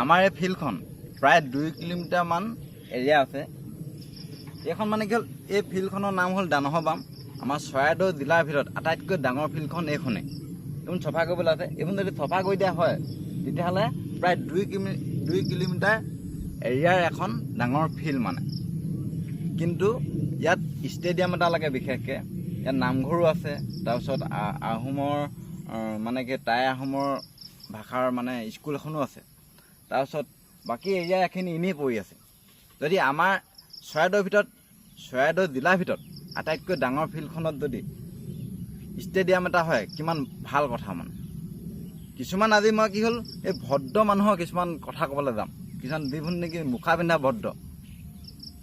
আমাৰ এই ফিল্ডখন প্ৰায় 2 কিলোমিটাৰমান এৰিয়া আছে। এইখন মানে কি হ'ল, এই ফিল্ডখনৰ নাম হ'ল দানহবাম। আমাৰ চৰাইদেউ জিলাৰ ভিতৰত আটাইতকৈ ডাঙৰ ফিল্ডখন এইখনেই। এইখন চফা কৰিবলৈ আছে। এইখন যদি চফা কৰি দিয়া হয় তেতিয়াহ'লে প্ৰায় 2 কিলোমিটাৰ এৰিয়াৰ এখন ডাঙৰ ফিল্ড মানে। কিন্তু ইয়াত ষ্টেডিয়াম এটা লাগে বিশেষকৈ। ইয়াত নামঘৰো আছে, তাৰপিছত আহোমৰ মানে কি টাই আহোমৰ ভাষাৰ মানে স্কুল এখনো আছে। তাৰপিছত বাকী এৰিয়া এখিনি এনেই পৰি আছে। যদি আমাৰ চৰাইদেউ জিলাৰ ভিতৰত আটাইতকৈ ডাঙৰ ফিল্ডখনত যদি ষ্টেডিয়াম এটা হয় কিমান ভাল কথা মানে। কিছুমান আজি মই কি হ'ল, এই ভদ্ৰ মানুহৰ কিছুমান কথা ক'বলৈ যাম। কিছুমান যিবোৰ নেকি মুখা পিন্ধা ভদ্ৰ,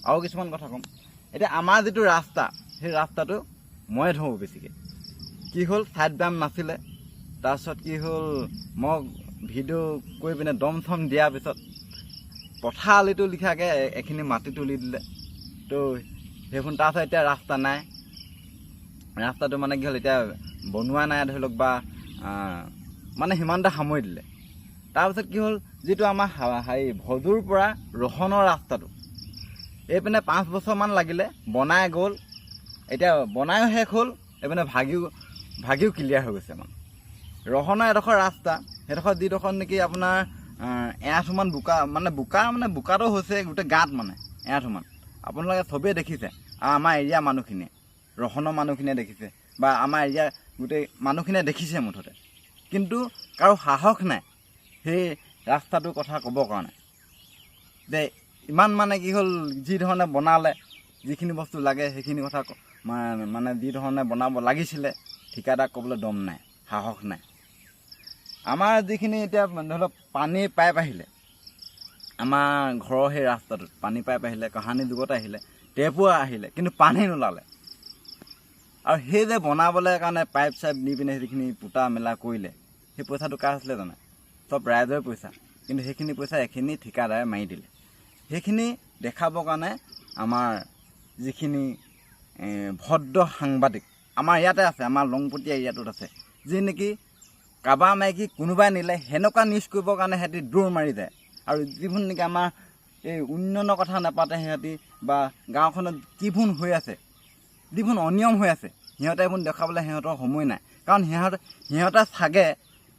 আৰু কিছুমান কথা ক'ম। এতিয়া আমাৰ যিটো ৰাস্তা, সেই ৰাস্তাটো মই ধৰোঁ বেছিকৈ। কি হ'ল, ছাইড বাম নাছিলে। তাৰপিছত কি হ'ল, মই ভিডিঅ' কৰি পিনে দম চম দিয়াৰ পিছত পথাৰ আলিটো লিখাকৈ এইখিনি মাটি তুলি দিলে। তো সেইখন তাৰপিছত এতিয়া ৰাস্তা নাই। ৰাস্তাটো মানে কি হ'ল, এতিয়া বনোৱা নাই ধৰি লওক, বা মানে সিমানতে সামৰি দিলে। তাৰপিছত কি হ'ল, যিটো আমাৰ ভজুৰ পৰা ৰহনৰ ৰাস্তাটো, এইপিনে 5 বছৰমান লাগিলে, বনাই গ'ল। এতিয়া বনায়ো শেষ হ'ল, এইপিনে ভাগিও ক্লিয়াৰ হৈ গৈছে মানে। ৰহনৰ এডোখৰ ৰাস্তা, সেইডোখৰ যিডোখৰ নেকি আপোনাৰ এআঁঠুমান বোকাটো হৈছে গোটেই গাঁত মানে এআঁঠুমান। আপোনালোকে চবেই দেখিছে, আৰু আমাৰ এৰিয়াৰ মানুহখিনিয়ে, ৰহনৰ মানুহখিনিয়ে দেখিছে, বা আমাৰ এৰিয়াৰ গোটেই মানুহখিনিয়ে দেখিছে মুঠতে। কিন্তু কাৰো সাহস নাই সেই ৰাস্তাটোৰ কথা ক'বৰ কাৰণে, যে ইমান মানে কি হ'ল, যি ধৰণে বনালে, যিখিনি বস্তু লাগে সেইখিনি কথা মানে যি ধৰণে বনাব লাগিছিলে, ঠিকাদাৰক ক'বলৈ দম নাই, সাহস নাই। আমাৰ যিখিনি এতিয়া ধৰি লওক পানী পাইপ আহিলে, আমাৰ ঘৰৰ সেই ৰাস্তাটোত পানী পাইপ আহিলে, কাহানি যুগত আহিলে, টেপো আহিলে, কিন্তু পানী নোলালে। আৰু সেই যে বনাবলৈ কাৰণে পাইপ চাইপ নি পিনে যিখিনি পোতা মেলা কৰিলে, সেই পইচাটো কাৰ আছিলে জানে? চব ৰাইজৰ পইচা। কিন্তু সেইখিনি পইচা এইখিনি ঠিকাদাৰে মাৰি দিলে। সেইখিনি দেখাবৰ কাৰণে আমাৰ যিখিনি ভদ্ৰ সাংবাদিক আমাৰ ইয়াতে আছে, আমাৰ লংপটীয়া এৰিয়াটোত আছে, যি নেকি কাৰোবাৰ মাইকী কোনোবাই নিলে সেনেকুৱা নিউজ কৰিবৰ কাৰণে সিহঁতি দৌৰ মাৰি যায়। আৰু যিবোৰ নেকি আমাৰ এই উন্নয়নৰ কথা নাপাতে সিহঁতি, বা গাঁওখনত যিবোৰ হৈ আছে, যিবোৰ অনিয়ম হৈ আছে, সিহঁতে এইবোৰ দেখাবলৈ সিহঁতৰ সময় নাই। কাৰণ সিহঁতে চাগে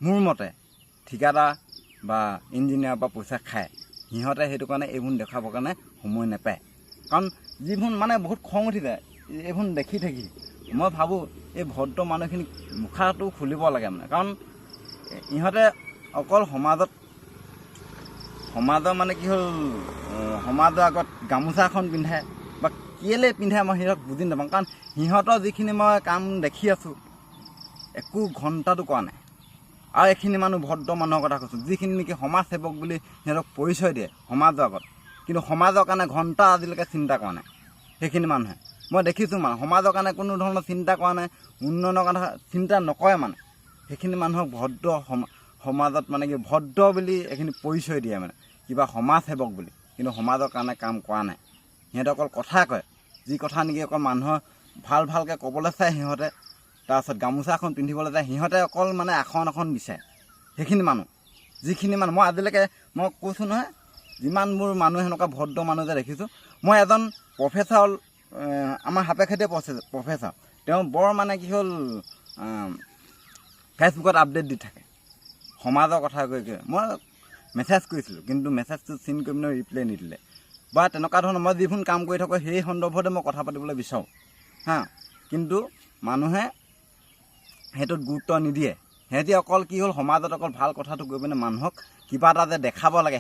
মোৰ মতে ঠিকাদাৰ বা ইঞ্জিনিয়াৰৰ পৰা পইচা খায়। সিহঁতে সেইটো কাৰণে এইবোৰ দেখাবৰ কাৰণে সময় নাপায়। কাৰণ যিবোৰ মানে বহুত খং উঠি যায় এইবোৰ দেখি থাকি। মই ভাবোঁ এই ভদ্ৰ মানুহখিনিক মুখাটো খুলিব লাগে মানে। কাৰণ ইহঁতে অকল সমাজৰ মানে কি হ'ল, সমাজৰ আগত গামোচা এখন পিন্ধায়, বা কেলৈ পিন্ধায় মই সিহঁতক বুজি নাপাওঁ। কাৰণ সিহঁতৰ যিখিনি মই কাম দেখি আছোঁ, একো ঘণ্টাটো কৰা নাই। আৰু এইখিনি মানুহ ভদ্ৰ মানুহৰ কথা কৈছোঁ, যিখিনি নেকি সমাজ সেৱক বুলি সিহঁতক পৰিচয় দিয়ে সমাজৰ আগত, কিন্তু সমাজৰ কাৰণে ঘণ্টা আজিলৈকে চিন্তা কৰা নাই সেইখিনি মানুহে। মই দেখিছোঁ মানে সমাজৰ কাৰণে কোনো ধৰণৰ চিন্তা কৰা নাই, উন্নয়নৰ কথা চিন্তা নকৰে মানে। সেইখিনি মানুহক ভদ্ৰ সমাজত মানে কি ভদ্ৰ বুলি এইখিনি পৰিচয় দিয়ে মানে, কিবা সমাজ সেৱক বুলি, কিন্তু সমাজৰ কাৰণে কাম কৰা নাই। সিহঁতে অকল কথা কয়, যি কথা নেকি অকল মানুহৰ ভালকৈ ক'বলৈ চায় সিহঁতে। তাৰপিছত গামোচা এখন পিন্ধিবলৈ যায়, সিহঁতে অকল মানে আসন বিচাৰে। সেইখিনি মানুহ, যিখিনি মানুহ মই আজিলৈকে মই কৈছোঁ নহয়, যিমানবোৰ মানুহ সেনেকুৱা ভদ্ৰ মানুহ যে দেখিছোঁ, মই এজন প্ৰফেচাৰ, আমাৰ সাপেক্ষতে প্ৰফেচাৰ, তেওঁ বৰ মানে কি হ'ল, ফেচবুকত আপডেট দি থাকে সমাজৰ কথা কৈ। মই মেছেজ কৰিছিলোঁ, কিন্তু মেছেজটো চিন কৰি পিনে ৰিপ্লাই নিদিলে, বা তেনেকুৱা ধৰণৰ মই যিবোৰ কাম কৰি থাকোঁ সেই সন্দৰ্ভতে মই কথা পাতিবলৈ বিচাৰোঁ কিন্তু মানুহে সেইটোত গুৰুত্ব নিদিয়ে। সিহঁতি অকল কি হ'ল, সমাজত অকল ভাল কথাটো কৈ পিনে মানুহক কিবা এটা যে দেখাব লাগে,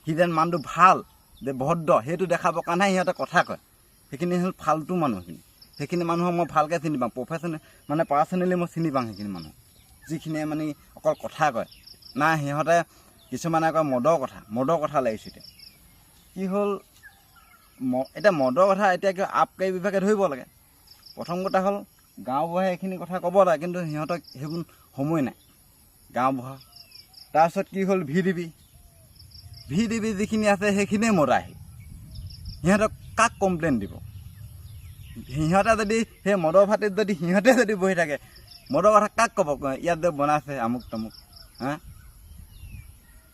সি যেন মানুহটো ভাল, যে ভদ্ৰ, সেইটো দেখাবৰ কাৰণেহে সিহঁতে কথা কয়। সেইখিনি হ'ল ফাল্টু মানুহখিনি। সেইখিনি মানুহক মই ভালকৈ চিনি পাওঁ, মানে পাৰ্চনেলি মই চিনি পাওঁ সেইখিনি মানুহ, যিখিনিয়ে মানে অকল কথা কয় না। সিহঁতে কিছুমানে কয় মদৰ কথা লাগিছে। এতিয়া কি হ'ল, এতিয়া মদৰ কথা এতিয়া কিয় আবকাৰী বিভাগে ধৰিব লাগে। প্ৰথম কথা হ'ল গাঁওবুঢ়াই এইখিনি কথা ক'ব লাগে, কিন্তু সিহঁতক সেইবোৰ সময় নাই গাঁওবুঢ়া। তাৰপিছত কি হ'ল, VDB যিখিনি আছে সেইখিনিয়ে মদাহী। সিহঁতক কাক কমপ্লেইন দিব? সিহঁতে যদি সেই মদৰ ভাটিত যদি সিহঁতে যদি বহি থাকে, মদৰ কথা কাক ক'ব? ইয়াত যে বনাইছে আমুক তামুক,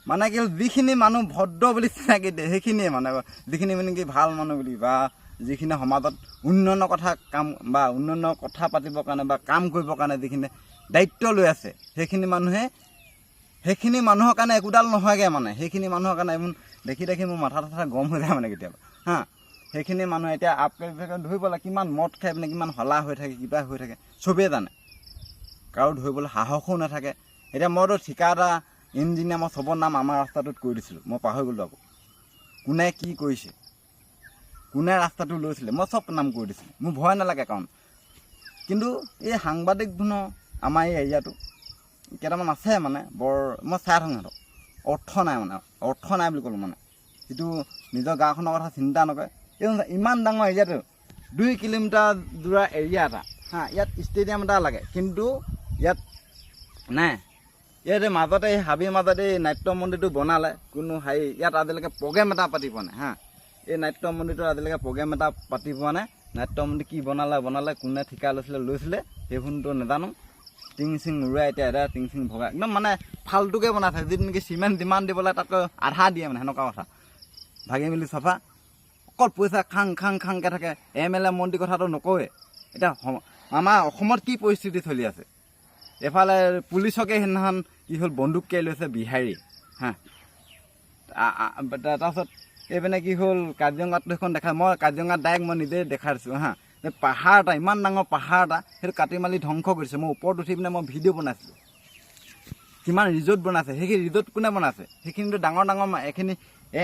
মানে কি হ'ল যিখিনি মানুহ ভদ্ৰ বুলি চিনাকি দিয়ে সেইখিনিয়ে মানে যিখিনি মানে কি ভাল মানুহ বুলি বা যিখিনি সমাজত উন্নয়নৰ কথা কাম বা উন্নয়নৰ কথা পাতিবৰ কাৰণে বা কাম কৰিবৰ কাৰণে যিখিনি দায়িত্ব লৈ আছে সেইখিনি মানুহৰ কাৰণে একোডাল নহয়গৈ মানে সেইখিনি মানুহৰ কাৰণে দেখি মোৰ মাথা গৰম হৈ যায় মানে কেতিয়াবা হা সেইখিনি মানুহ এতিয়া ধৰিবলৈ কিমান মদ খাই পিনে কিমান হলা হৈ থাকে কিবা হৈ থাকে চবেই জানে কাৰো ধৰিবলৈ সাহসো নাথাকে এতিয়া মইতো ঠিকা এটা ইঞ্জিনিয়াৰ মই চবৰ নাম আমাৰ ৰাস্তাটোত কৰি দিছিলোঁ মই পাহৰি গ'লোঁ আকৌ কোনে কি কৰিছে কোনে ৰাস্তাটো লৈছিলে মই চব নাম কৰি দিছিলোঁ মোৰ ভয় নালাগে কাৰণ কিন্তু এই সাংবাদিকজনৰ আমাৰ এই এৰিয়াটো কেইটামান আছে মানে বৰ মই চাই থাকোঁ সিহঁতক অৰ্থ নাই বুলি ক'লোঁ মানে যিটো নিজৰ গাঁওখনৰ কথা চিন্তা নকৰে এই ইমান ডাঙৰ এৰিয়াটো 2 কিলোমিটাৰ দূৰৰ এৰিয়া এটা হা ইয়াত ষ্টেডিয়াম এটা লাগে কিন্তু ইয়াত নাই ইয়াত মাজতে এই হাবিৰ মাজতে এই নাট্য মন্দিৰটো বনালে কোনো ইয়াত আজিলৈকে প্ৰগ্ৰেম এটা পাতি পোৱা নাই হা এই নাট্য মন্দিৰটো আজিলৈকে প্ৰগ্ৰেম এটা পাতি পোৱা নাই নাট্য মন্দিৰ কি বনালে কোনে ঠিকা লৈছিলে সেইবোৰতো নাজানো টিং চিং উৰুৱাই এতিয়া এটা টিং চিং ভগা একদম মানে ফাল্টুকৈ বনাই থাকে যিটো নেকি চিমেণ্ট যিমান দিব লাগে তাতকৈ আধা দিয়ে মানে সেনেকুৱা কথা ভাগি মেলি চাফা অকল পইচা খাংকৈ থাকে MLA মন্ত্ৰীৰ কথাটো নকওঁৱে এতিয়া আমাৰ অসমত কি পৰিস্থিতি চলি আছে এফালে পুলিচকে সেইদিনাখন কি হ'ল বন্দুককে লৈছে বিহাৰী হা তাৰপাছত এইপিনে কি হ'ল কাজিৰঙাত সেইখন মই কাজিৰঙাত ডাইৰেক্ট মই নিজে দেখাই দিছোঁ হা পাহাৰ এটা ইমান ডাঙৰ পাহাৰ এটা সেইটো কাটি মেলি ধ্বংস কৰিছে মই ওপৰত উঠি পিনে মই ভিডিঅ' বনাইছিলোঁ কিমান ৰিজৰ্ট বনাইছে সেইখিনি ৰিজৰ্ট কোনে বনাইছে সেইখিনিতো ডাঙৰ এইখিনি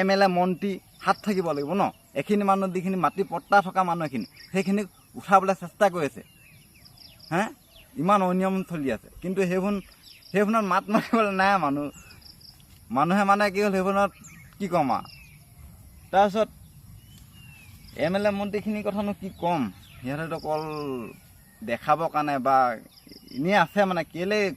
MLA মন্ত্ৰী হাত থাকিব লাগিব ন এইখিনি মানুহ যিখিনি মাটি পট্টা থকা মানুহ সেইখিনিক উঠাবলৈ চেষ্টা কৰি আছে হে ইমান অনিয়ম চলি আছে কিন্তু সেইখনত মাত মাৰিবলৈ নাই মানুহে মানে কি হ'ল সেইখনত কি ক'ম আৰু তাৰপিছত MLA মন্ত্ৰীখিনিৰ কথানো কি ক'ম সিহঁতেতো অকল দেখাবৰ কাৰণে বা এনেই আছে মানে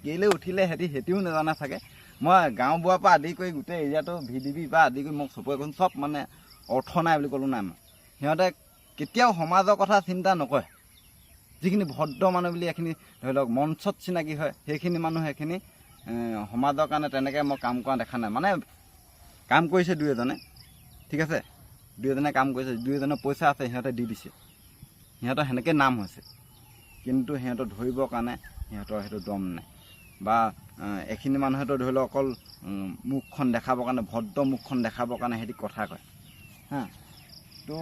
কেলে উঠিলে সিহঁতিও নাজানে চাগে মই গাঁওবুঢ়াৰ পৰা আদি কৰি গোটেই এৰিয়াটো VDB পৰা আদি কৰি মোক চবৰে কৈছোঁ চব মানে অৰ্থ নাই বুলি ক'লোঁ নাই মই সিহঁতে কেতিয়াও সমাজৰ কথা চিন্তা নকৰে যিখিনি ভদ্ৰ মানুহ বুলি এইখিনি ধৰি লওক মঞ্চত চিনাকি হয় সেইখিনি মানুহ সমাজৰ কাৰণে তেনেকৈ মই কাম কৰা দেখা নাই মানে কাম কৰিছে 2-এজনে ঠিক আছে 2-এজনে কাম কৰিছে 2-এজনৰ পইচা আছে সিহঁতে দি দিছে সিহঁতৰ সেনেকৈ নাম হৈছে কিন্তু সিহঁতৰ ধৰিবৰ কাৰণে সিহঁতৰ সেইটো দম নাই বা এইখিনি মানুহেতো ধৰি লওক অকল মুখখন দেখাবৰ কাৰণে ভদ্ৰ মুখখন দেখাবৰ কাৰণে সিহঁতি কথা কয় হা তো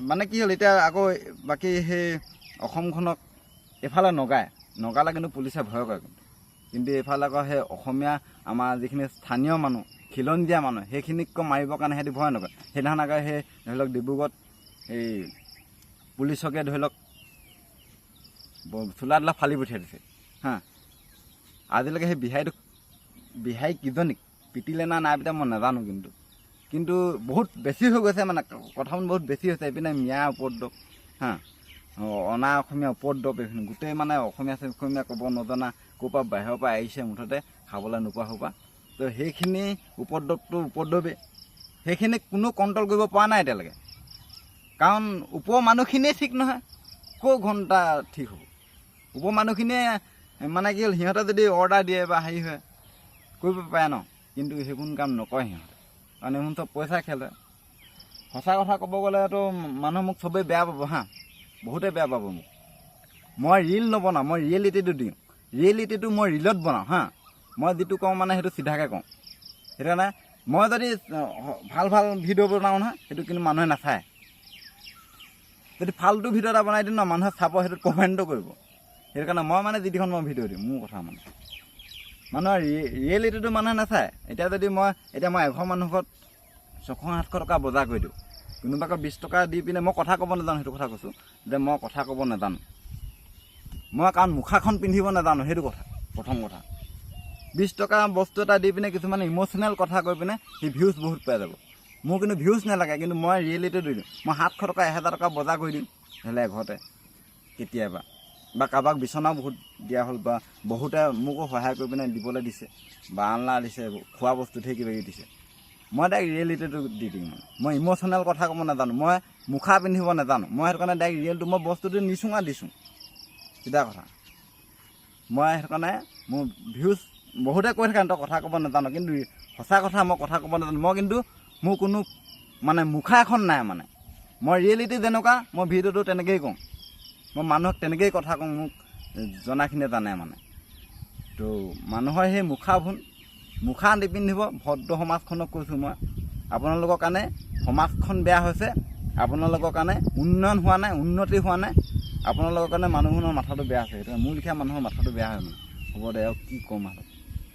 মানে কি হ'ল এতিয়া আকৌ বাকী সেই অসমখনক এফালে নগালে কিন্তু পুলিচে ভয় কৰে কিন্তু এইফালে আকৌ সেই অসমীয়া আমাৰ যিখিনি স্থানীয় মানুহ খিলঞ্জীয়া মানুহ সেইখিনিকো মাৰিবৰ কাৰণে সিহঁতি ভয় নকৰে সেইদিনাখন আকৌ সেই ধৰি লওক ডিব্ৰুগড়ত এই পুলিচকে ধৰি লওক চোলা ফালি পঠিয়াই দিছে হা আজিলৈকে সেই বিহাৰী কিজনীক পিটিলে না নাই পিটা মই নাজানো কিন্তু বহুত বেছি হৈ গৈছে মানে কথাবোৰ বহুত বেছি হৈছে এইপিনে মিয়া উপদ্ৰৱ হা অনা অসমীয়া উপদ্ৰৱ এইখিনি গোটেই মানে অসমীয়া ক'ব নজনা ক'ৰ পৰা বাহিৰৰ পৰা আহিছে মুঠতে খাবলৈ নোপোৱা হোৱা তো সেইখিনি উপদ্ৰৱেই সেইখিনিক কোনো কণ্ট্ৰল কৰিব পৰা নাই এতিয়ালৈকে কাৰণ ওপৰৰ মানুহখিনিয়ে ঠিক নহয় ক'ৰ ঘণ্টা ঠিক হ'ব ওপৰৰ মানুহখিনিয়ে মানে কি হ'ল সিহঁতে যদি অৰ্ডাৰ দিয়ে বা হেৰি হয় কৰিব পাৰে ন কিন্তু সেইবোৰ কাম নকৰে সিহঁতে কাৰণ এইবোৰ চব পইচা খেলে সঁচা কথা ক'ব গ'লেতো মানুহ মোক চবেই বেয়া পাব হা বহুতে বেয়া পাব মোক মই ৰীল নবনাওঁ মই ৰিয়েলিটিটো দিওঁ ৰিয়েলিটিটো মই ৰীলত বনাওঁ হা মই যিটো কওঁ মানে সেইটো চিধাকৈ কওঁ সেইটো কাৰণে মই যদি ভাল ভিডিঅ' বনাওঁ নহয় সেইটো কিন্তু মানুহে নাচায় যদি ফাল্টু ভিডিঅ' এটা বনাই দিওঁ ন মানুহে চাব সেইটোত কমেণ্টো কৰিব সেইটো কাৰণে মই মানে যিখন মই ভিডিঅ' দিওঁ মোৰ কথা মানে মানুহৰ ৰিয়েলিটিটো মানুহে নাচায় এতিয়া মই এঘৰ মানুহ ঘৰত 600-700 টকা বজাৰ কৰি দিওঁ কোনোবাকে 20 টকা দি পিনে মই কথা ক'ব নাজানো সেইটো কথা কৈছোঁ যে মই কথা ক'ব নাজানো মই কাৰণ মুখাখন পিন্ধিব নাজানো সেইটো কথা প্ৰথম কথা 20 টকা বস্তু এটা দি পিনে কিছুমানে ইম'চনেল কথা কৈ পিনে সেই ভিউজ বহুত পাই যাব মোৰ কিন্তু ভিউজ নালাগে কিন্তু মই ৰিয়েলিটি দি দিওঁ মই 700 টকা 1000 টকা বজাৰ কৰি দিওঁ হ'লে ঘৰতে কেতিয়াবা বা কাৰোবাক বিচনাও বহুত দিয়া হ'ল বা বহুতে মোকো সহায় কৰি পিনে দিবলৈ দিছে বা আনলা দিছে খোৱা বস্তু ধেৰ কিবা কিবি দিছে মই ডাইৰেক্ট ৰিয়েলিটিটো দি দিওঁ মানে মই ইম'চনেল কথা ক'ব নাজানো মই মুখা পিন্ধিব নাজানো মই সেইটো কাৰণে ডাইৰেক্ট ৰিয়েলটো মই বস্তুটো নিচুঙা দিছোঁ চিধা কথা মই সেইটো কাৰণে মোৰ ভিউজ বহুতে কৈ থাকে তই কথা ক'ব নাজানো, কিন্তু সঁচা কথা মই কথা ক'ব নাজানো। মই কিন্তু মোৰ কোনো মানে মুখা এখন নাই, মানে মই ৰিয়েলিটি যেনেকুৱা মই ভিডিঅ'টো তেনেকৈয়ে কওঁ, মই মানুহক তেনেকৈয়ে কথা কওঁ, মোক জনাখিনিয়ে জানে মানে। তো মানুহৰ সেই মুখা নিপিন্ধিব। ভদ্ৰ সমাজখনক কৈছোঁ মই, আপোনালোকৰ কাৰণে সমাজখন বেয়া হৈছে, আপোনালোকৰ কাৰণে উন্নয়ন হোৱা নাই, উন্নতি হোৱা নাই, আপোনালোকৰ কাৰণে মানুহৰ মাথাটো বেয়া আছে। সেইটো মোৰ লিখীয়া মানুহৰ মাথাটো বেয়া হয় মানে। হ'ব দে আৰু কি ক'ম আৰু।